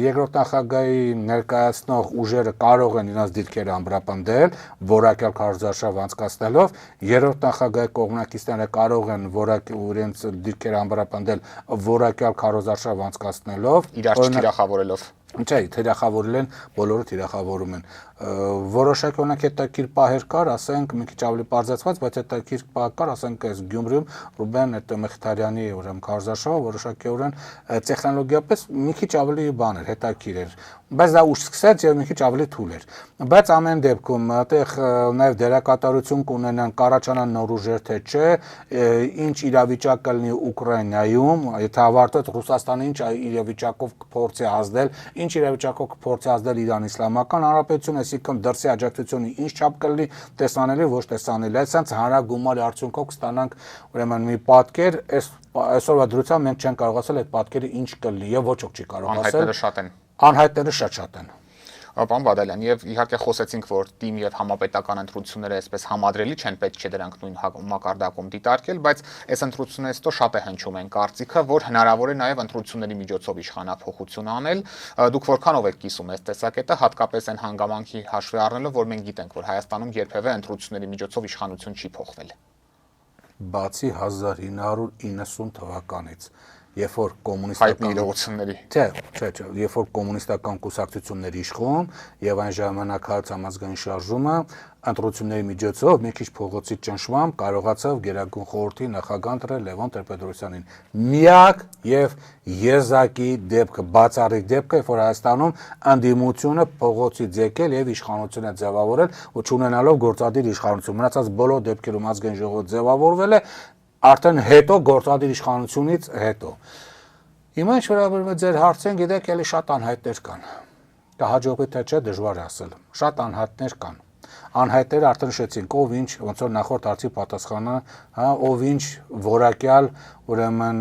Երկրորդ նախագահի ներկայացնող ուժերը կարող են իրենց դիրքերը ամրապնդել, որակյալ քարոզարշավ անցկացնելով, երրորդ նախագահի կողմնակիցները կարող են իրենց դիրքերը ամրապնդել որակյալ քարոզարշավ անցկացնելով, իրար չթիրախավորելով։ Չէ, թիրախավորել են, բոլորը թիրախավորում են։ Որոշակի օրինակ հետաքրքիր պահեր կար, ասենք մի քիչ ավելի բարձրացված, բայց հետաքրքիր պահ կար, ասենք այս Գյումրիում Ռուբեն այդ Մեխտարյանի ուրեմն քարոզարշավը որոշակիորեն տեխնոլոգիապես մի քիչ ավելի բան էր, հետաքրքիր էր, բայց դա ուշ սկսեց եւ մի քիչ ավելի թույլ էր։ Բայց ամեն դեպքում այդտեղ նաեւ դերակատարություն կունենան կառաջանան նոր ուժեր, թե չէ, ինչ իրավիճակ կլինի Ուկրաինայում, եթե ավարտվեց Ռուսաստանը ինչ իրավիճակով կփորձի ազդել, ինչ իրավիճակով կփորձի ազդել Իրան Իսլամական Հանրապետությունը, այսինքն դրսի աջակցությունը ինչ չափ կլինի, տեսանելի, ոչ տեսանելի։ Այսինքն հանրագումարի արդյունքով կստանանք ուրեմն մի պատկեր, այսօրվա դրությամբ մենք չենք կարող ասել այդ պատկերը ինչ կլինի եւ ոչ ոք չի կարող ասել։ Անհայտները շատ են։ Անհայտները շատ են։ Պարոն Բադալյան, եւ իհարկե խոսեցինք, որ թիմ եւ համապետական ընտրությունները այսպես համադրելի չեն, պետք չէ դրանք նույն մակարդակում դիտարկել, բայց այս ընտրություններից հետո շատ է հնչում այն կարծիքը, որ հնարավոր է նաեւ ընտրությունների միջոցով իշխանափոխություն անել։ Դուք որքանով եք կիսում այս տեսակետը, հատկապես այն հանգամանքի հաշվի առնելով, որ մենք գիտենք, որ Հայաստանում երբևէ ընտրությունների միջոցով իշխանություն չի փոխվել։ Բացի 1990 թվականից, երբ որ կոմունիստական իրողությունների չէ, երբ որ կոմունիստական կուսակցություններ իշխում եւ այն ժամանակ Հայ-Համազգային շարժումը ընտրությունների միջոցով մի քիչ փողոցի ճնշմամբ կարողացավ Գերագույն խորհրդի նախագահ ընտրել Լևոն Տեր-Պետրոսյանին։ Միակ եւ եզակի դեպքը, բացառիկ դեպքը, որ Հայաստանում անդիմությունը փողոցից եկել եւ իշխանությունը ձևավորել ու չունենալով գործադիր իշխանություն։ Մնացած բոլոր դեպքերում ազգային ժողովը ձևավորվել է արդեն հետո գործադիր իշխանությունից հետո։ Հիմա ինչ վերաբերում է ձեր հարցին, գիտեք, էլի շատ անհայտներ կան։ Կհաջողվի թե չէ, դժվար է ասել։ Շատ անհայտներ կան։ Անհայտները արդեն նշեցինք, ով ինչ, ոնց որ նախորդ հարցի պատասխանը, հա, ով ինչ որակյալ, ուրեմն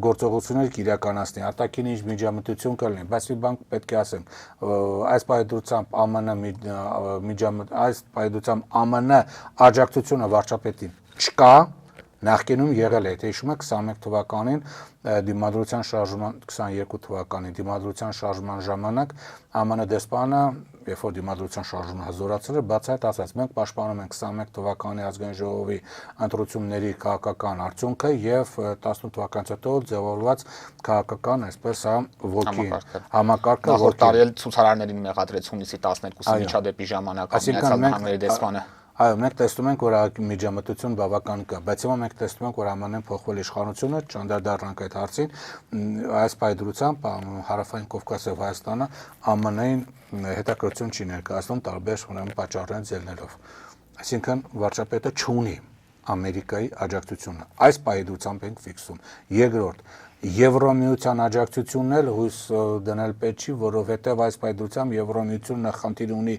գործողություններ կիրականացնի, արտաքին ինչ միջամտություն կլինի, բայց մի բան պետք է ասեմ, այս պայմանությամբ ԱՄՆ աջակցությունը վարչապետին չկա, նախկինում եղել է, եթե հիշում եք 21 թվականին դիմադրության շարժման 22 թվականին դիմադրության շարժման ժամանակ ԱՄՆ դեսպանը, երբ որ դիմադրության շարժումը հզորացել էր, բացահայտ ասաց, մենք պաշտպանում ենք 21 թվականի ազգային ժողովի ընտրությունների քաղաքական արդյունքը եւ 18 թվականից հետո ձևավորված քաղաքական, այսպես ոգի համակարգը, նախորդ տարի էլ ցուցարարներին մեղադրեց հունիսի 12-ի միջադեպի ժամանակ Միացյալ Նահանգների դեսպանը։ Այո, մենք տեսնում ենք, որ միջամտություն բավական կա, բայց հիմա մենք տեսնում ենք, որ ԱՄՆ-ն փոխվել իշխանությունը, չանդրադառնանք այդ հարցին, այս պայդրությամբ Հարավային Կովկասը եւ Հայաստանը ԱՄՆ-ին հետաքրքրություն չի ներկայացնում տարբեր ուրեմն պատճառներից ելնելով։ Այսինքն վարչապետը չունի Ամերիկայի աջակցությունը։ Այս պայդրությամբ ենք ֆիքսում։ Երկրորդ, Եվրոմիության աջակցությունն էլ հույս դնել պետք չի, որովհետեւ այս պայդրությամբ Եվրոմիությունը խնդիր ունի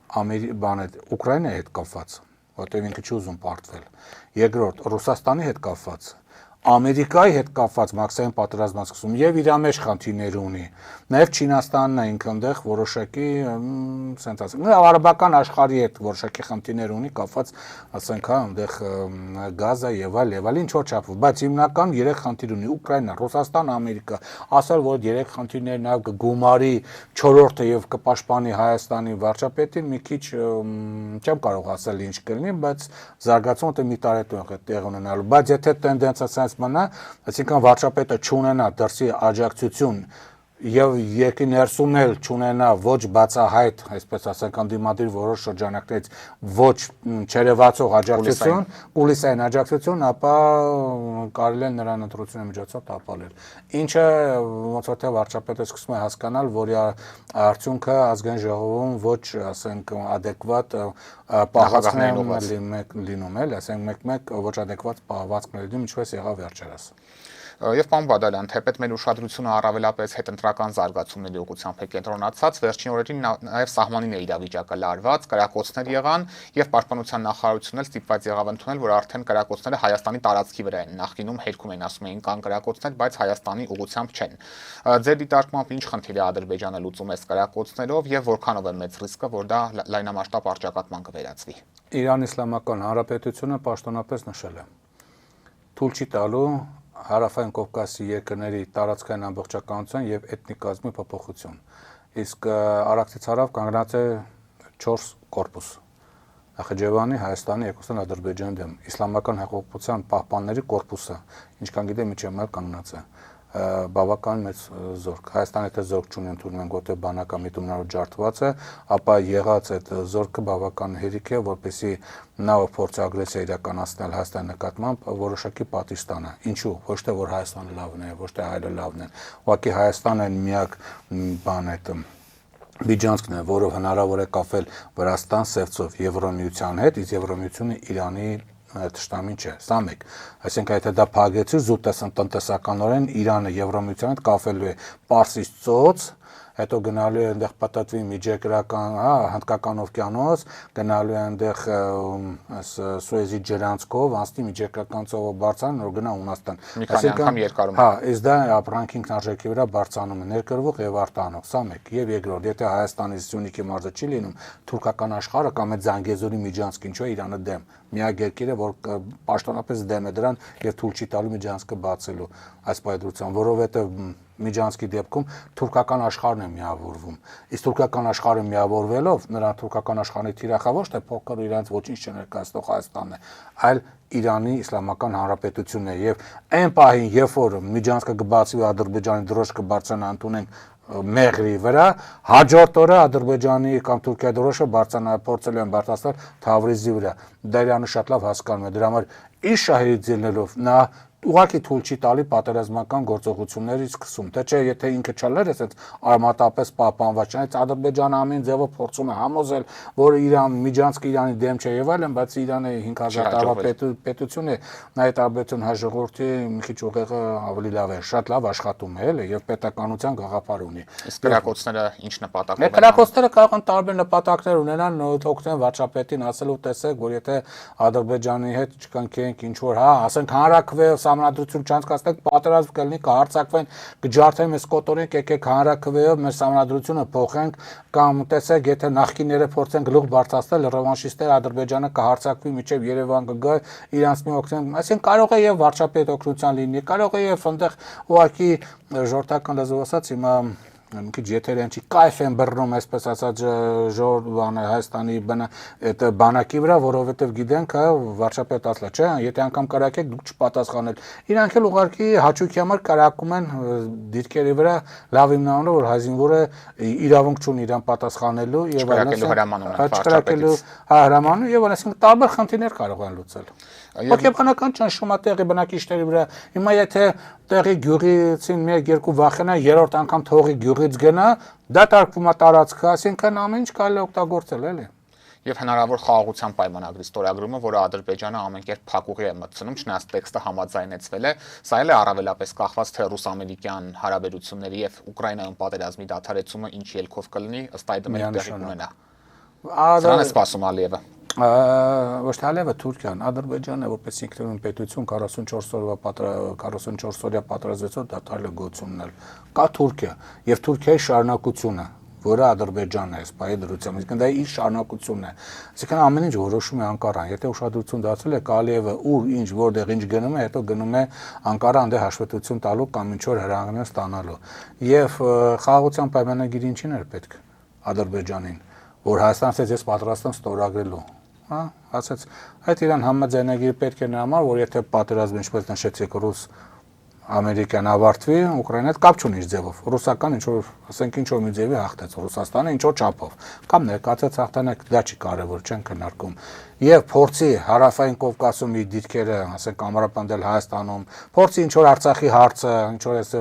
Ուկրաինայի հետ կապված, որտեղ ինքը չի ուզում պարտվել։ Երկրորդ, Ռուսաստանի հետ կապված, Ամերիկայի հետ կապված մաքսային պատերազմը սկսում եւ իր մեջ խնդիրներ ունի։ Նաեւ Չինաստանն է ինքը այնտեղ որոշակի, ասենք ասեմ, արաբական աշխարհի հետ որոշակի խնդիրներ ունի կապված, ասենք, հա, այնտեղ գազը եւ այլ, ինչ որ չափով, բայց հիմնական 3 խնդիր ունի՝ Ուկրաինա, Ռուսաստան, Ամերիկա։ Ասել, որ 3 խնդիրներ նաեւ կգումարի 4-րդը եւ կպաշտպանի Հայաստանի վարչապետին, մի քիչ չեմ կարող ասել ինչ կլինի, բայց զարգացումը մի տարեթող է տեղ ունենալու, բայց եթե տենդենսը մնա, այսինքն վարչապետը չունենա դրսի աջակցություն եւ երկի ներսում էլ չունենա ոչ բացահայտ, այսպես ասենք, անդիմադիր որոշ շրջանակներից ոչ չերևացող աջակցություն, կուլիսային աջակցություն, ապա կարելի է նրան ընտրությունների միջոցով տապալել։ Ինչը ոնց որ թե վարչապետը սկսում է հասկանալ, որի արդյունքը ազգային ժողովում ոչ, ասենք, adekvat պահվածքներ լինում էլ, ասենք, մեկ ոչ adekvat պահվածքներ լինում, ինչպես եղավ վերջերս։ Եվ պարոն Բադալյան, թեպետ մեր ուշադրությունը առավելապես հետընտրական զարգացումների ուղղությամբ է կենտրոնացած, վերջին օրերին նաև սահմանին է իրավիճակը լարված, կրակոցներ եղան եւ պաշտպանության նախարարությունն էլ ստիպված եղավ ընդունել, որ արդեն կրակոցները Հայաստանի տարածքի վրա են։ Նախկինում հերքում են ասում էին կան կրակոցներ, բայց Հայաստանի ուղղությամբ չեն։ Ձեր դիտարկմամբ ինչ խնդիր է Ադրբեջանը լուծում այս կրակոցներով եւ որքանով է մեծ ռիսկը, որ դա լայնամասշտաբ առճակատման կվերածվի։ Իրան Իսլամական Հանրապետությունը պաշտոնապես նշել է։ Թույլ չի տալու Հարավային Կովկասի երկրների տարածքային ամբողջականություն եւ էթնիկ կազմի փոփոխություն։ Իսկ Արաքսից հարավ կանգնած է 4 կորպուս։ Նախիջևանի, Հայաստանի, երկուսն Ադրբեջանի դեմ։ Իսլամական հեղափոխության պահպանների կորպուսը, ինչքան գիտեմ, միջև մալ կանգնած է։ Բավական մեծ զորք։ Հայաստանը դա զորք չունի, ընդունում են գոտե բանակա միտումներով ջարդված է, ապա եղած այդ զորքը բավական հերիք է, որպեսզի նա փորձի ագրեսիա իրականացնել Հայաստանի նկատմամբ որոշակի պատիժ ստանա։ Ինչու՞։ Ոչ թե որ Հայաստանը լավն է, ոչ թե հայերը լավն են։ Ուղղակի Հայաստանը միակ բան է Միջանցքն է, որով հնարավոր է կապել Վրաստան, Սևծով Եվրոմիության հետ, իսկ Եվրոմիությունը Իրանի թշնամին չէ, սա մեկ։ Այսինքն եթե դա փակեցի զուտ տնտեսականորեն Իրանը Եվրոմիության հետ կապելու է Պարսից ծոց, հետո գնալու է այնտեղ պատտվի միջերկրական, հնդկական օվկիանոս, գնալու է այնտեղ Սուեզի ջրանցքով, անցնի միջերկրական ծովով բարձրանում, որ գնա Հունաստան։ Մի քանի անգամ երկարում։ Հա, իսկ դա ապրանքի ինքնարժեքի վրա բարձրանում է ներկրվող եւ արտանող, սա մեկ։ Եվ երկրորդ, եթե Հայաստանի Սյունիքի մարզը չի լինում, թուրքական աշխարհը կամ այդ Զանգեզուրի Միջանցք ինչու է Իրանը դեմ։ Միակ երկիրը, որ պաշտոնապես դեմ է դրան եւ թույլ չի տալու Միջանցքը բացելու այս պայծրությամբ, որովհետեւ Միջանցքի դեպքում թուրքական աշխարհն է միավորվում։ Իսկ թուրքական աշխարհը միավորվելով, նրա թուրքական աշխարհի թիրախը ոչ թե փոքր իրենց ոչինչ չներկայացնող Հայաստանն է, այլ Իրանի Իսլամական Հանրապետությունն է եւ այն պահին, երբ որ Միջանցքը կբացվի Ադրբեջանի դրոշը կբարձրանա ընդունենք Մեղրի վրա, հաջորդ օրը Ադրբեջանի կամ Թուրքիայի դրոշը փորձել են բարձրացնել Թավրիզի վրա։ Դա Իրանը շատ լավ հասկանում է, դրա համար իր շահերից ելնելով նա ուղղակի թույլ չի տալի պատերազմական գործողություններից սկսում, թե չէ եթե ինքը չլեր էս արմատապես պահպանված չէ, Ադրբեջանը ամեն ձևով փորձում է համոզել, որ Իրան Միջանցքը Իրանի դեմ չէ եւ այլն, բայց Իրանը 5000 տարվա պետություն է, նա այդ Ադրբեջան հաջողորդի մի քիչ ուղեղը ավելի լավ է, շատ լավ աշխատում է, էլի եւ պետականության գաղափար ունի։ Իսկ կրակոցները ինչ նպատակով են։ Կրակոցները կարող են տարբեր նպատակներ ունենան, օգնեն վարչապետին ասելով տեսեք, որ եթե Ադրբեջանի հետ չկնքենք ինչ որ, հա, ասենք հանրաքվե Սահմանադրություն չանցկացնենք, պատերազմ կլինի, կհարձակվեն, կջարդեն մեզ կոտորենք, եկեք հանրաքվեով մեր սահմանադրությունը փոխենք, կամ տեսեք, եթե նախկինները փորձեն գլուխ բարձրացնել, ռևանշիստները Ադրբեջանը կհարձակվի միջև Երևան կգա, իրանց մի օգնեն, այսինքն կարող է եւ վարչապետ օգնության լինի, կարող է եւ այնտեղ ուղղակի ժողովրդական լեզվով ասած հիմա մի քիչ եթերեն չի կայֆ են բռնում այսպես ասած ժողովուրդը Հայաստանի այդ բանակի վրա, որովհետև գիտենք, հա, վարչապետը ասලා, չէ, եթե անգամ կարակեք դուք չպատասխանել։ Իրանք էլ ուղղակի հաճույքի համար կարակում են դիրքերի վրա, լավ իմանալով, որ Հայզինվորը իրավունք չունի իրան պատասխանելու եւ հրամանու, հրամանու եւ այսինքն տարբեր խնդիրներ կարող են լուծել։ Հոգեբանական ճնշում է տեղի բնակիչների վրա։ Հիմա եթե տեղի գյուղիցին 1-2 վախենա, երրորդ անգամ թողի գյուղից գնա, դա տարկվում է տարածքը, այսինքն ամեն ինչ կարելի է օգտագործել, էլի։ Եվ հնարավոր խաղաղության պայմանագրի ստորագրումը, որը Ադրբեջանը ամեն կերպ փակուղի է մտցնում, չնայած տեքստը համաձայնեցվել է, սա էլ է առավելապես կախված թե ռուս-ամերիկյան հարաբերությունների եւ Ուկրաինայում պատերազմի դադարեցումը ինչ ելքով կլինի, ըստ այդմ էլ տեղի կունենա։ Սրան է սպասում Ալիևը։ Ոչ թե Ալիևը, Թուրքիան, Ադրբեջանը որպես ինքնուրույն պետություն 44 օրյա պատերազմեցով դադարել է գոյություն ունել։ Կա Թուրքիա եւ Թուրքիայի շարունակությունը, որը Ադրբեջանն է, սպայի դրությամբ, իսկ դա իր շարունակությունն է։ Այսինքն ամեն ինչ որոշում է Անկարան։ Եթե ուշադրություն դարձել է Ալիևը ուր ինչ որտեղ ինչ գնում է, հետո գնում է Անկարա այնտեղ հաշվետվություն տալու կամ ինչ որ հրահանգներ ստանալու։ Եվ խաղաղության պայմանագիրը ինչին էր պետք Ադրբեջանին, որ Հայաստանից ես պատրաստ եմ ստորագրելու, հա, ասաց, այդ իրան համաձայնագիրը պետք է նրա համար, որ եթե պատերազմը ինչպես նշեցիք ռուս Ամերիկան ավարտվի, Ուկրաինան հետ կապ չունի իր ձևով։ Ռուսական ինչ որ, ասենք ինչ որ մի ձևի հաղթեց Ռուսաստանը ինչ որ չափով։ Կամ ներկայացած հաղթանակ դա չի կարևոր, չեն քննարկում։ Եվ փորձի հարավային Կովկասում իր դիրքերը, ասենք ամրապնդել Հայաստանում, փորձի ինչ որ Արցախի հարցը, ինչ որ էսը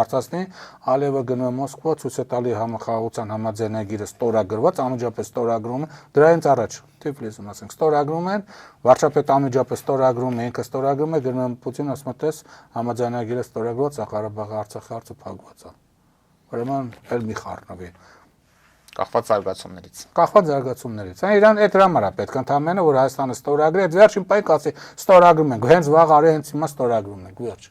բարձրացնի, Ալիևը գնում է Մոսկվա, ցույց է տալի համախաղաղության համաձայնագիրը ստորագրված, անմիջապես ստորագրում է, դրանից առաջ Թիֆլիսում ասենք ստորագրում են, վարչապետը անմիջապես ստորագրում է, ինքը ստորագրում է, գնում Պուտինը ասում է, տես համաձայնագիրը ստորագրված է, Ղարաբաղի Արցախի հարցը փակված է։ Ուրեմն էլ մի խառնվի։ Կախված զարգացումներից։ Կախված զարգացումներից։ Այն իրան այդ համար է պետք ընդհանրապես որ Հայաստանը ստորագրի, այդ վերջին պայք ասի ստորագրում ենք, հենց վաղ արի հենց հիմա ստորագրում ենք, վերջ։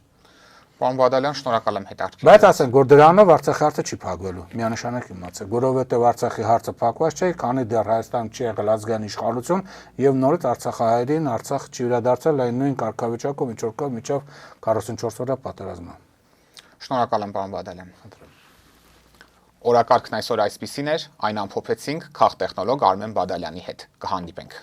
Պարոն Բադալյան, շնորհակալ եմ հետաքրքիր։ Բայց ասենք, որ դրանով Արցախի հարցը չի փակվելու։ Միանշանակ իմացեք, որովհետև Արցախի հարցը փակված չէ, քանի դեռ Հայաստան չի եղել ազգային իշխանություն եւ նորից Արցախահայերին Արցախ չի վերադարձել այն նույն կարգավիճակով, ինչ որ կա միջավ 44 օրյա պատերազմը։ Շնորհակալ եմ, պարոն Բադալյան։ Օրակարգն այսօր այսպիսին էր, այն ամփոփեցինք քաղտեխնոլոգ Արմեն Բադալյանի հետ։ Կհանդիպենք։